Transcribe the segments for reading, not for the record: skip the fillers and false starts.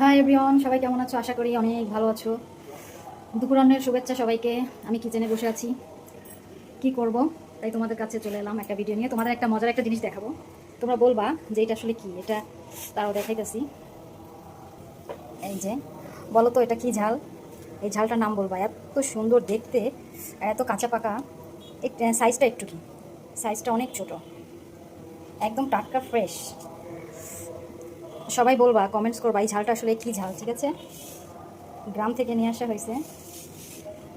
Hi everyone, সবাই কেমন আছো? আশা করি অনেক ভালো আছো। দুপুরান্নের শুভেচ্ছা সবাইকে। আমি কিচেনে বসে আছি, কি করব তাই তোমাদের কাছে চলে এলাম একটা ভিডিও নিয়ে। তোমাদের একটা মজার একটা জিনিস দেখাবো, তোমরা বলবা যে এটা আসলে কি। এটা তাও দেখাইতেছি। এই যে, বলো তো এটা কি ঝাল? এই ঝালটার নাম বলবা। এত সুন্দর দেখতে আর এত কাঁচা পাকা। এই সাইজটা একটু কি, সাইজটা অনেক ছোট, একদম টাটকা ফ্রেশ। সবাই বলবা, কমেন্টস করবা এই ঝালটা আসলে কি ঝাল। ঠিক আছে, গ্রাম থেকে নিয়ে আসা হয়েছে।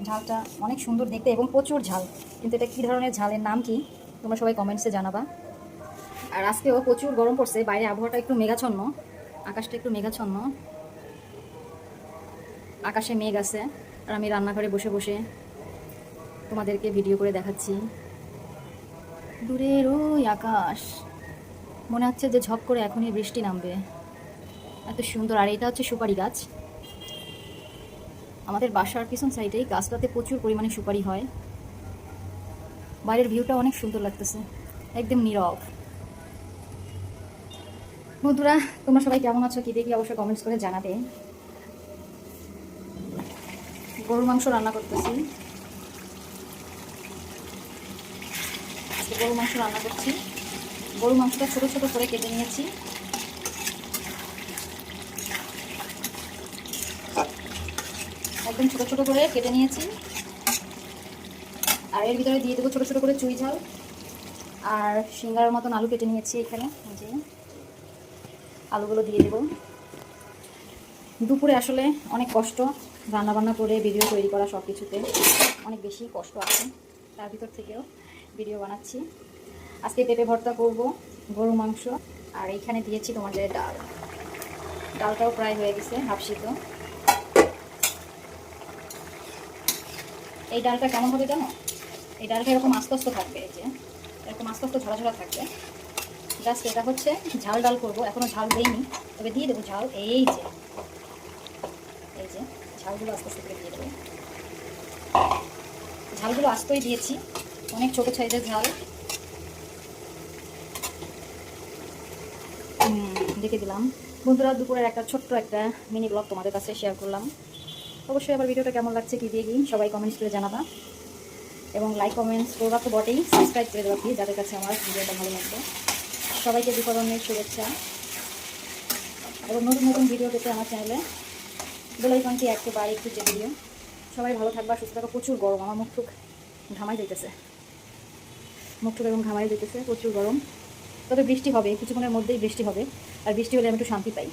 ঝালটা অনেক সুন্দর দেখতে এবং প্রচুর ঝাল, কিন্তু এটা কী ধরনের ঝালের নাম কি তোমরা সবাই কমেন্টসে জানাবা। আর আজকেও প্রচুর গরম পড়ছে, বাইরে আবহাওয়াটা একটু মেঘাচ্ছন্ন, আকাশটা একটু মেঘাচ্ছন্ন, আকাশে মেঘ আছে। আর আমি রান্নাঘরে বসে বসে তোমাদেরকে ভিডিও করে দেখাচ্ছি। দূরের ওই আকাশ, মনে হচ্ছে যে ঝপ করে এখনই বৃষ্টি নামবে, এত সুন্দর। আর এটা হচ্ছে সুপারি গাছ। আমাদের বাসার পিছন সাইডেই গাছটাতে প্রচুর পরিমাণে সুপারি হয়। বাইরের ভিউটা অনেক সুন্দর লাগতেছে, একদম নীরব। বন্ধুরা, তোমরা সবাই কেমন আছো? কি দেখি অবশ্যই কমেন্টস করে জানাবে। গরুর মাংস রান্না করতেছি, গরুর মাংস রান্না করছি। গরুর মাংসটা ছোটো ছোটো করে কেটে নিয়েছি, একদম ছোটো ছোটো করে কেটে নিয়েছি। আর এর ভিতরে দিয়ে দেবো ছোটো ছোটো করে চুই ঝাল আর সিঙ্গারার মতন আলু কেটে নিয়েছি এখানে। যে আলুগুলো দিয়ে দেবো। দুপুরে আসলে অনেক কষ্ট, রান্নাবান্না করে ভিডিও তৈরি করা, সব কিছুতে অনেক বেশি কষ্ট আছে। তার ভিতর থেকেও ভিডিও বানাচ্ছি। আজকে পেঁপে ভর্তা করব, গরু মাংস, আর এইখানে দিয়েছি তোমাদের ডাল। ডালটাও প্রায় হয়ে গেছে, হাফ সিদ্ধ। এই ডালটা কেমন হবে জানো? এই ডালটা এরকম আস্তে আস্তে থাকবে, এই যে এরকম আস্তে আস্তে ঝরা ঝরা থাকবে। জাস্ট এটা হচ্ছে ঝাল ডাল করব, এখনও ঝাল দেইনি, তবে দিয়ে দেবো ঝাল। এই যে এই যে ঝালগুলো আস্তে আস্তে করে দিয়ে দেবো। ঝালগুলো আস্তেই দিয়েছি, অনেক ছোটো সাইজের ঝাল। দেখে দিলাম। বন্ধুরা, দুপুরের একটা ছোট্ট একটা মিনি ব্লগ তোমাদের কাছে শেয়ার করলাম। অবশ্যই আবার ভিডিওটা কেমন লাগছে, কী দিয়ে সবাই কমেন্টস করে জানাবা, এবং লাইক কমেন্টস করবা তো বটেই, সাবস্ক্রাইব করে দেওয়া প্লিজ, যাদের কাছে আমার ভিডিওটা ভালো লাগবে। সবাইকে দুপুরের শুভেচ্ছা, এবং নতুন নতুন ভিডিও পেতে আমার চ্যানেলে বেল আইকনটি একেবারে একটু চেপে দিও। সবাই ভালো থাকবা, সুস্থ থাকো। প্রচুর গরম, আমার মুখ টুক ঘামাই যেতেছে, মুখ টুক এবং ঘামাই যেতেছে, প্রচুর গরম। তবে বৃষ্টি হবে, কিছুক্ষণের মধ্যেই বৃষ্টি হবে, আর বৃষ্টি হলে আমি একটু শান্তি পাই।